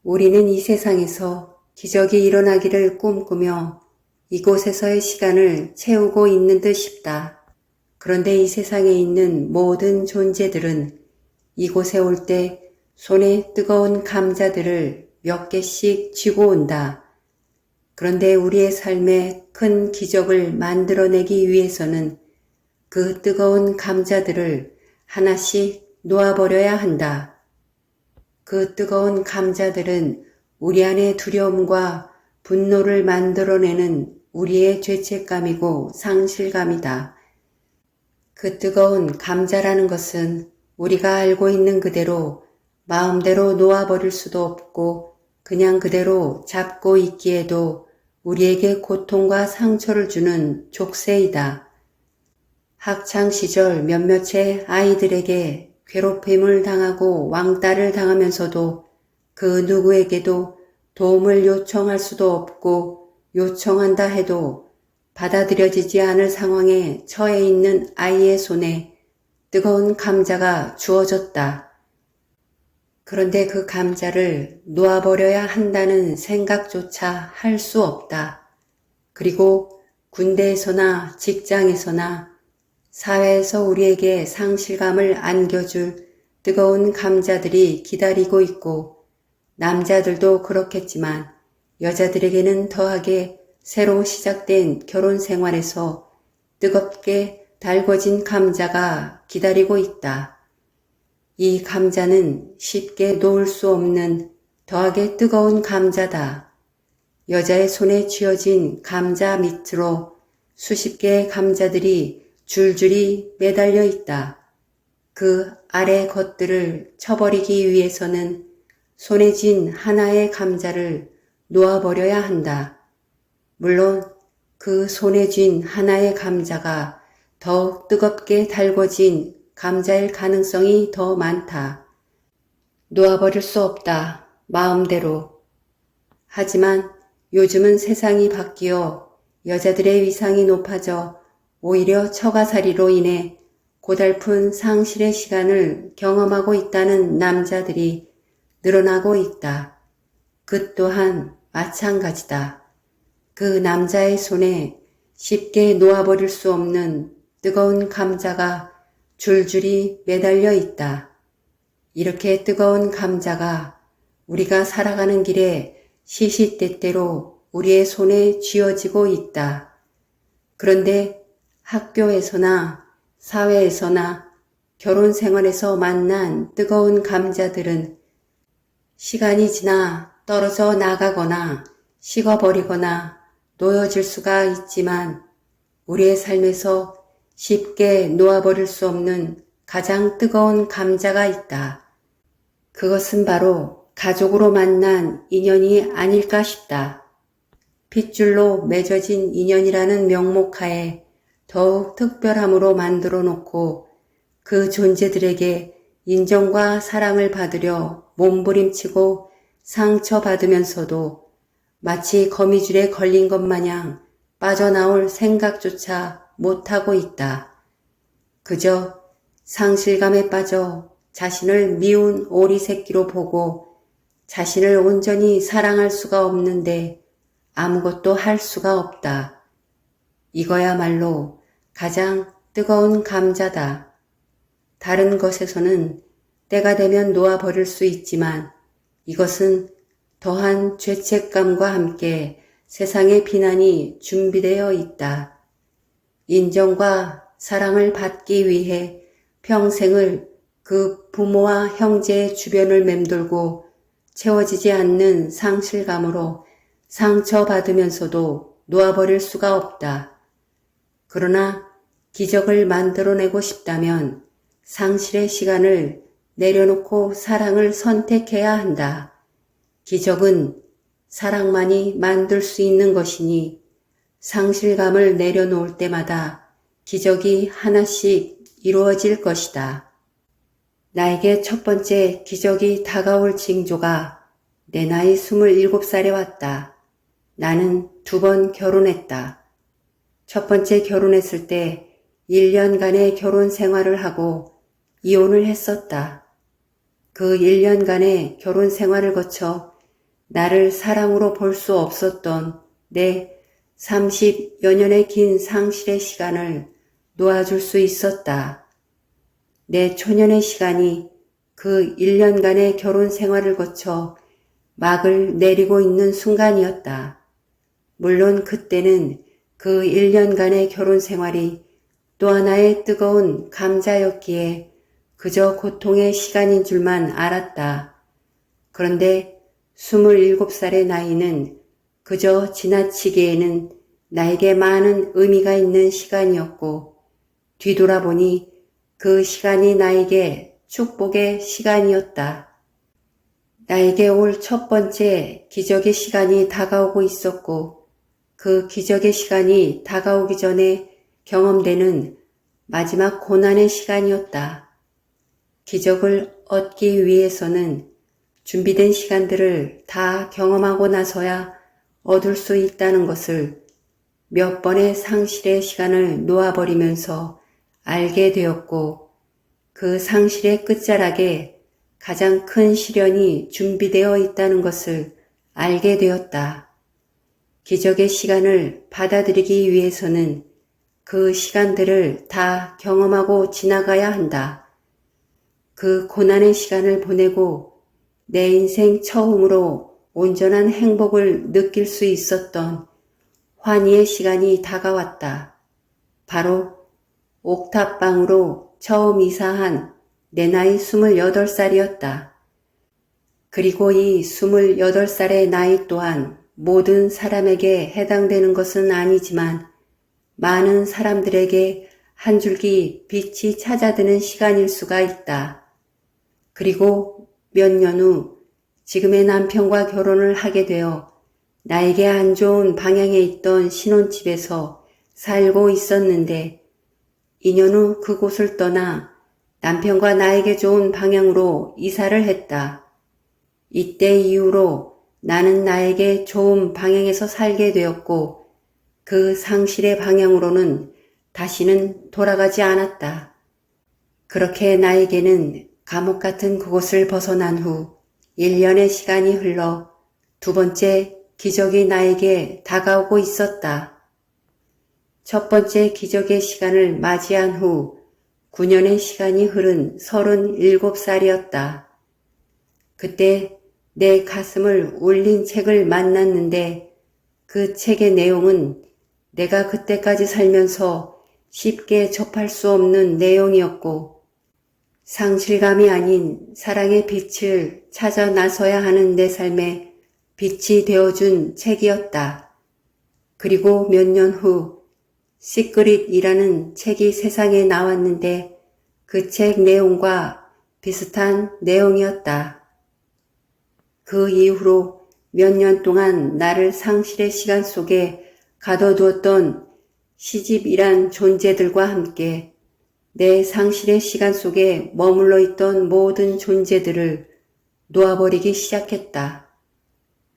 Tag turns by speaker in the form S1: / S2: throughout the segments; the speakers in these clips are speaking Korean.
S1: 우리는 이 세상에서 기적이 일어나기를 꿈꾸며 이곳에서의 시간을 채우고 있는 듯 싶다. 그런데 이 세상에 있는 모든 존재들은 이곳에 올 때 손에 뜨거운 감자들을 몇 개씩 쥐고 온다. 그런데 우리의 삶에 큰 기적을 만들어내기 위해서는 그 뜨거운 감자들을 하나씩 놓아버려야 한다. 그 뜨거운 감자들은 우리 안의 두려움과 분노를 만들어내는 우리의 죄책감이고 상실감이다. 그 뜨거운 감자라는 것은 우리가 알고 있는 그대로 마음대로 놓아버릴 수도 없고 그냥 그대로 잡고 있기에도 우리에게 고통과 상처를 주는 족쇄이다. 학창시절 몇몇의 아이들에게 괴롭힘을 당하고 왕따를 당하면서도 그 누구에게도 도움을 요청할 수도 없고 요청한다 해도 받아들여지지 않을 상황에 처해 있는 아이의 손에 뜨거운 감자가 주어졌다. 그런데 그 감자를 놓아버려야 한다는 생각조차 할 수 없다. 그리고 군대에서나 직장에서나 사회에서 우리에게 상실감을 안겨줄 뜨거운 감자들이 기다리고 있고 남자들도 그렇겠지만 여자들에게는 더하게 새로 시작된 결혼 생활에서 뜨겁게 달궈진 감자가 기다리고 있다. 이 감자는 쉽게 놓을 수 없는 더하게 뜨거운 감자다. 여자의 손에 쥐어진 감자 밑으로 수십 개의 감자들이 줄줄이 매달려 있다. 그 아래 것들을 쳐버리기 위해서는 손에 쥔 하나의 감자를 놓아버려야 한다. 물론 그 손에 쥔 하나의 감자가 더욱 뜨겁게 달궈진 감자일 가능성이 더 많다. 놓아버릴 수 없다. 마음대로. 하지만 요즘은 세상이 바뀌어 여자들의 위상이 높아져 오히려 처가살이로 인해 고달픈 상실의 시간을 경험하고 있다는 남자들이 늘어나고 있다. 그 또한 마찬가지다. 그 남자의 손에 쉽게 놓아버릴 수 없는 뜨거운 감자가 줄줄이 매달려 있다. 이렇게 뜨거운 감자가 우리가 살아가는 길에 시시때때로 우리의 손에 쥐어지고 있다. 그런데 학교에서나 사회에서나 결혼 생활에서 만난 뜨거운 감자들은 시간이 지나 떨어져 나가거나 식어버리거나 놓여질 수가 있지만 우리의 삶에서 쉽게 놓아버릴 수 없는 가장 뜨거운 감자가 있다. 그것은 바로 가족으로 만난 인연이 아닐까 싶다. 핏줄로 맺어진 인연이라는 명목하에 더욱 특별함으로 만들어 놓고 그 존재들에게 인정과 사랑을 받으려 몸부림치고 상처받으면서도 마치 거미줄에 걸린 것 마냥 빠져나올 생각조차 못하고 있다. 그저 상실감에 빠져 자신을 미운 오리 새끼로 보고 자신을 온전히 사랑할 수가 없는데 아무것도 할 수가 없다. 이거야말로 가장 뜨거운 감자다. 다른 것에서는 때가 되면 놓아버릴 수 있지만 이것은 더한 죄책감과 함께 세상의 비난이 준비되어 있다. 인정과 사랑을 받기 위해 평생을 그 부모와 형제의 주변을 맴돌고 채워지지 않는 상실감으로 상처받으면서도 놓아버릴 수가 없다. 그러나 기적을 만들어내고 싶다면 상실의 시간을 내려놓고 사랑을 선택해야 한다. 기적은 사랑만이 만들 수 있는 것이니 상실감을 내려놓을 때마다 기적이 하나씩 이루어질 것이다. 나에게 첫 번째 기적이 다가올 징조가 내 나이 27살에 왔다. 나는 2번 결혼했다. 첫 번째 결혼했을 때 1년간의 결혼 생활을 하고 이혼을 했었다. 그 1년간의 결혼 생활을 거쳐 나를 사랑으로 볼 수 없었던 내 30여 년의 긴 상실의 시간을 놓아줄 수 있었다. 내 초년의 시간이 그 1년간의 결혼 생활을 거쳐 막을 내리고 있는 순간이었다. 물론 그때는 그 1년간의 결혼 생활이 또 하나의 뜨거운 감자였기에 그저 고통의 시간인 줄만 알았다. 그런데 27살의 나이는 그저 지나치기에는 나에게 많은 의미가 있는 시간이었고, 뒤돌아보니 그 시간이 나에게 축복의 시간이었다. 나에게 올 첫 번째 기적의 시간이 다가오고 있었고, 그 기적의 시간이 다가오기 전에 경험되는 마지막 고난의 시간이었다. 기적을 얻기 위해서는 준비된 시간들을 다 경험하고 나서야 얻을 수 있다는 것을 몇 번의 상실의 시간을 놓아버리면서 알게 되었고, 그 상실의 끝자락에 가장 큰 시련이 준비되어 있다는 것을 알게 되었다. 기적의 시간을 받아들이기 위해서는 그 시간들을 다 경험하고 지나가야 한다. 그 고난의 시간을 보내고 내 인생 처음으로 온전한 행복을 느낄 수 있었던 환희의 시간이 다가왔다. 바로 옥탑방으로 처음 이사한 내 나이 28살이었다. 그리고 이 28살의 나이 또한 모든 사람에게 해당되는 것은 아니지만 많은 사람들에게 한 줄기 빛이 찾아드는 시간일 수가 있다. 그리고 몇 년 후 지금의 남편과 결혼을 하게 되어 나에게 안 좋은 방향에 있던 신혼집에서 살고 있었는데 2년 후 그곳을 떠나 남편과 나에게 좋은 방향으로 이사를 했다. 이때 이후로 나는 나에게 좋은 방향에서 살게 되었고 그 상실의 방향으로는 다시는 돌아가지 않았다. 그렇게 나에게는 감옥 같은 그곳을 벗어난 후 1년의 시간이 흘러 두 번째 기적이 나에게 다가오고 있었다. 첫 번째 기적의 시간을 맞이한 후 9년의 시간이 흐른 37살이었다. 그때 내 가슴을 울린 책을 만났는데 그 책의 내용은 내가 그때까지 살면서 쉽게 접할 수 없는 내용이었고 상실감이 아닌 사랑의 빛을 찾아 나서야 하는 내 삶에 빛이 되어준 책이었다. 그리고 몇 년 후 시크릿이라는 책이 세상에 나왔는데 그 책 내용과 비슷한 내용이었다. 그 이후로 몇 년 동안 나를 상실의 시간 속에 가둬두었던 시집이란 존재들과 함께 내 상실의 시간 속에 머물러 있던 모든 존재들을 놓아버리기 시작했다.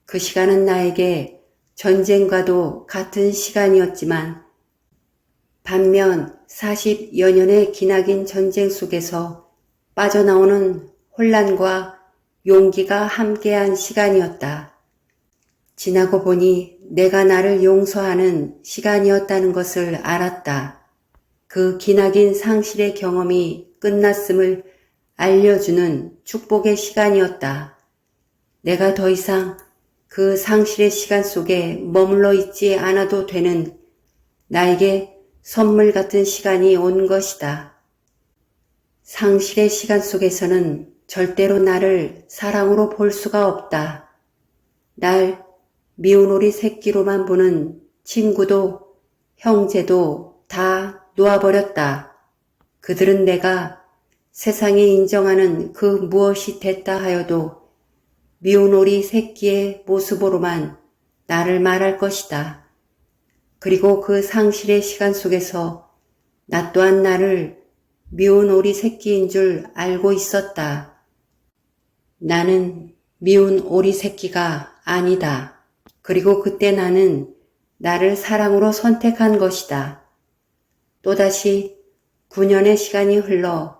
S1: 그 시간은 나에게 전쟁과도 같은 시간이었지만 반면 40여 년의 기나긴 전쟁 속에서 빠져나오는 혼란과 용기가 함께한 시간이었다. 지나고 보니 내가 나를 용서하는 시간이었다는 것을 알았다. 그 기나긴 상실의 경험이 끝났음을 알려주는 축복의 시간이었다. 내가 더 이상 그 상실의 시간 속에 머물러 있지 않아도 되는 나에게 선물 같은 시간이 온 것이다. 상실의 시간 속에서는 절대로 나를 사랑으로 볼 수가 없다. 날 미운 오리 새끼로만 보는 친구도 형제도 다 놓아버렸다. 그들은 내가 세상에 인정하는 그 무엇이 됐다 하여도 미운 오리 새끼의 모습으로만 나를 말할 것이다. 그리고 그 상실의 시간 속에서 나 또한 나를 미운 오리 새끼인 줄 알고 있었다. 나는 미운 오리 새끼가 아니다. 그리고 그때 나는 나를 사랑으로 선택한 것이다. 또다시 9년의 시간이 흘러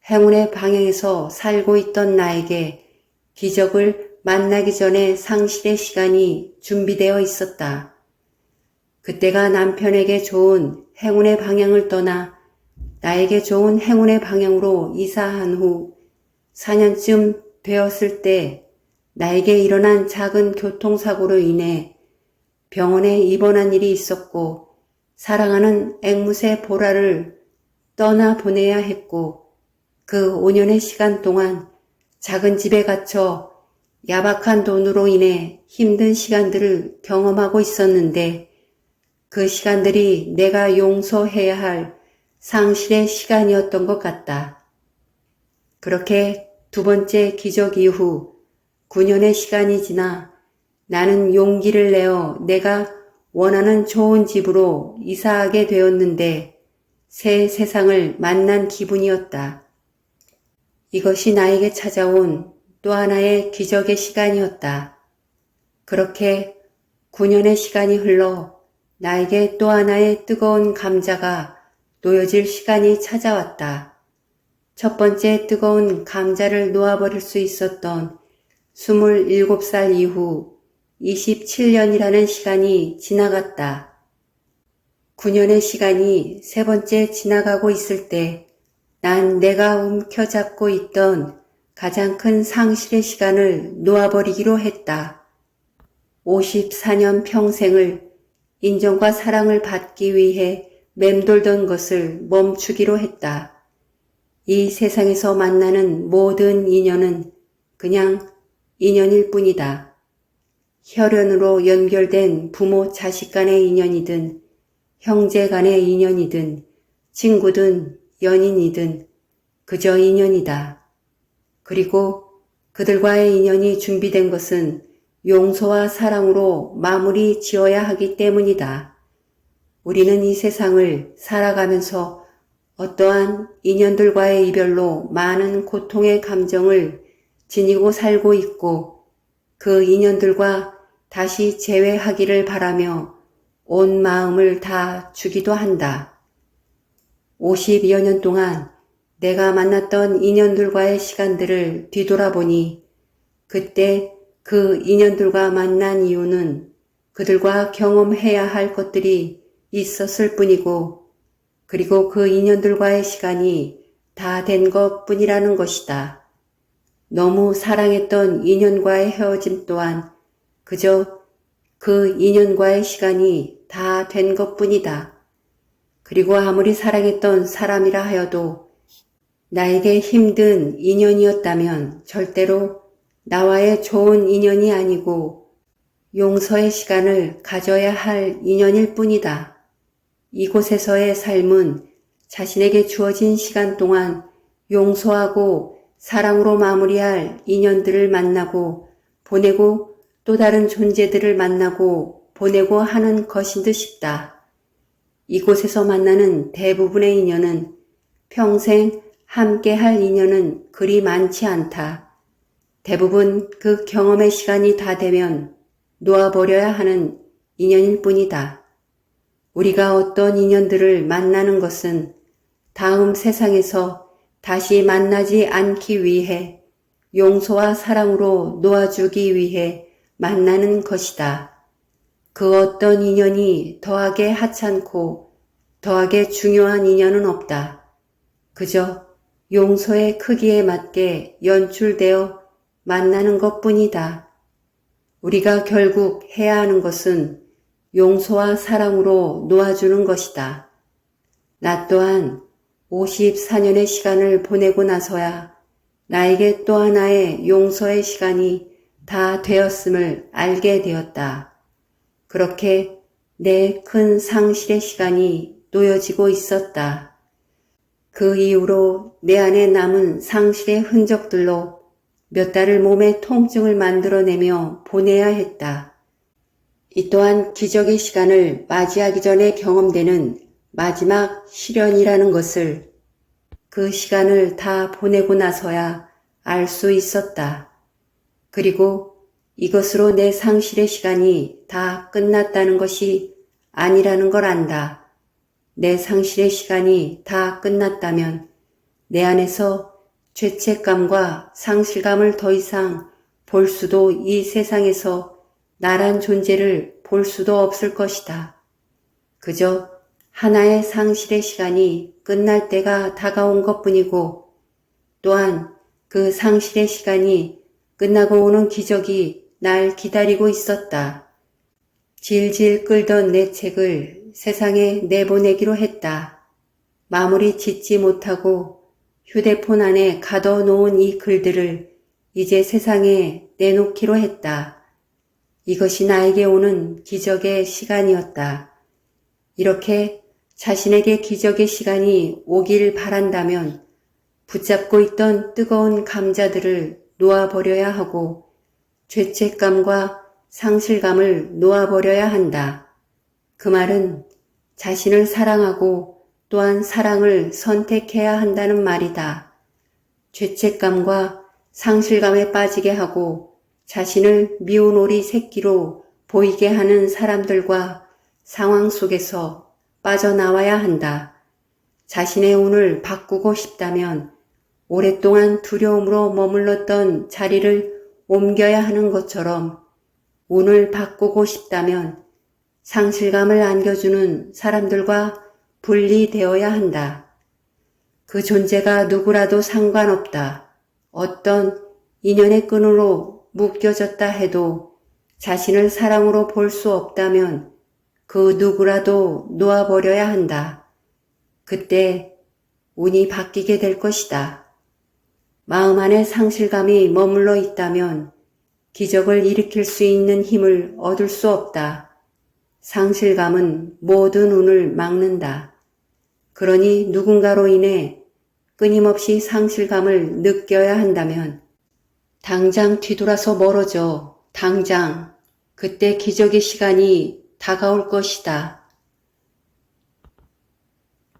S1: 행운의 방향에서 살고 있던 나에게 기적을 만나기 전에 상실의 시간이 준비되어 있었다. 그때가 남편에게 좋은 행운의 방향을 떠나 나에게 좋은 행운의 방향으로 이사한 후 4년쯤 되었을 때 나에게 일어난 작은 교통사고로 인해 병원에 입원한 일이 있었고 사랑하는 앵무새 보라를 떠나보내야 했고 그 5년의 시간 동안 작은 집에 갇혀 야박한 돈으로 인해 힘든 시간들을 경험하고 있었는데 그 시간들이 내가 용서해야 할 상실의 시간이었던 것 같다. 그렇게 두 번째 기적 이후 9년의 시간이 지나 나는 용기를 내어 내가 원하는 좋은 집으로 이사하게 되었는데 새 세상을 만난 기분이었다. 이것이 나에게 찾아온 또 하나의 기적의 시간이었다. 그렇게 9년의 시간이 흘러 나에게 또 하나의 뜨거운 감자가 놓여질 시간이 찾아왔다. 첫 번째 뜨거운 감자를 놓아버릴 수 있었던 27살 이후 27년이라는 시간이 지나갔다. 9년의 시간이 세 번째 지나가고 있을 때 난 내가 움켜잡고 있던 가장 큰 상실의 시간을 놓아버리기로 했다. 54년 평생을 인정과 사랑을 받기 위해 맴돌던 것을 멈추기로 했다. 이 세상에서 만나는 모든 인연은 그냥 인연일 뿐이다. 혈연으로 연결된 부모 자식 간의 인연이든 형제 간의 인연이든 친구든 연인이든 그저 인연이다. 그리고 그들과의 인연이 준비된 것은 용서와 사랑으로 마무리 지어야 하기 때문이다. 우리는 이 세상을 살아가면서 어떠한 인연들과의 이별로 많은 고통의 감정을 지니고 살고 있고 그 인연들과 다시 재회하기를 바라며 온 마음을 다 주기도 한다. 50여 년 동안 내가 만났던 인연들과의 시간들을 뒤돌아보니 그때 그 인연들과 만난 이유는 그들과 경험해야 할 것들이 있었을 뿐이고 그리고 그 인연들과의 시간이 다 된 것뿐이라는 것이다. 너무 사랑했던 인연과의 헤어짐 또한 그저 그 인연과의 시간이 다 된 것뿐이다. 그리고 아무리 사랑했던 사람이라 하여도 나에게 힘든 인연이었다면 절대로 나와의 좋은 인연이 아니고 용서의 시간을 가져야 할 인연일 뿐이다. 이곳에서의 삶은 자신에게 주어진 시간 동안 용서하고 사랑으로 마무리할 인연들을 만나고 보내고 또 다른 존재들을 만나고 보내고 하는 것인 듯 싶다. 이곳에서 만나는 대부분의 인연은 평생 함께 할 인연은 그리 많지 않다. 대부분 그 경험의 시간이 다 되면 놓아버려야 하는 인연일 뿐이다. 우리가 어떤 인연들을 만나는 것은 다음 세상에서 다시 만나지 않기 위해 용서와 사랑으로 놓아주기 위해 만나는 것이다. 그 어떤 인연이 더하게 하찮고 더하게 중요한 인연은 없다. 그저 용서의 크기에 맞게 연출되어 만나는 것뿐이다. 우리가 결국 해야 하는 것은 용서와 사랑으로 놓아주는 것이다. 나 또한 54년의 시간을 보내고 나서야 나에게 또 하나의 용서의 시간이 다 되었음을 알게 되었다. 그렇게 내 큰 상실의 시간이 놓여지고 있었다. 그 이후로 내 안에 남은 상실의 흔적들로 몇 달을 몸의 통증을 만들어내며 보내야 했다. 이 또한 기적의 시간을 맞이하기 전에 경험되는 마지막 시련이라는 것을 그 시간을 다 보내고 나서야 알 수 있었다. 그리고 이것으로 내 상실의 시간이 다 끝났다는 것이 아니라는 걸 안다. 내 상실의 시간이 다 끝났다면 내 안에서 죄책감과 상실감을 더 이상 볼 수도 이 세상에서 나란 존재를 볼 수도 없을 것이다. 그저 하나의 상실의 시간이 끝날 때가 다가온 것뿐이고 또한 그 상실의 시간이 끝나고 오는 기적이 날 기다리고 있었다. 질질 끌던 내 책을 세상에 내보내기로 했다. 마무리 짓지 못하고 휴대폰 안에 가둬놓은 이 글들을 이제 세상에 내놓기로 했다. 이것이 나에게 오는 기적의 시간이었다. 이렇게 자신에게 기적의 시간이 오길 바란다면 붙잡고 있던 뜨거운 감자들을 놓아버려야 하고 죄책감과 상실감을 놓아버려야 한다. 그 말은 자신을 사랑하고 또한 사랑을 선택해야 한다는 말이다. 죄책감과 상실감에 빠지게 하고 자신을 미운 오리 새끼로 보이게 하는 사람들과 상황 속에서 빠져나와야 한다. 자신의 운을 바꾸고 싶다면 오랫동안 두려움으로 머물렀던 자리를 옮겨야 하는 것처럼 운을 바꾸고 싶다면 상실감을 안겨주는 사람들과 분리되어야 한다. 그 존재가 누구라도 상관없다. 어떤 인연의 끈으로 묶여졌다 해도 자신을 사랑으로 볼 수 없다면 그 누구라도 놓아버려야 한다. 그때 운이 바뀌게 될 것이다. 마음 안에 상실감이 머물러 있다면 기적을 일으킬 수 있는 힘을 얻을 수 없다. 상실감은 모든 운을 막는다. 그러니 누군가로 인해 끊임없이 상실감을 느껴야 한다면 당장 뒤돌아서 멀어져. 당장. 그때 기적의 시간이 다가올 것이다.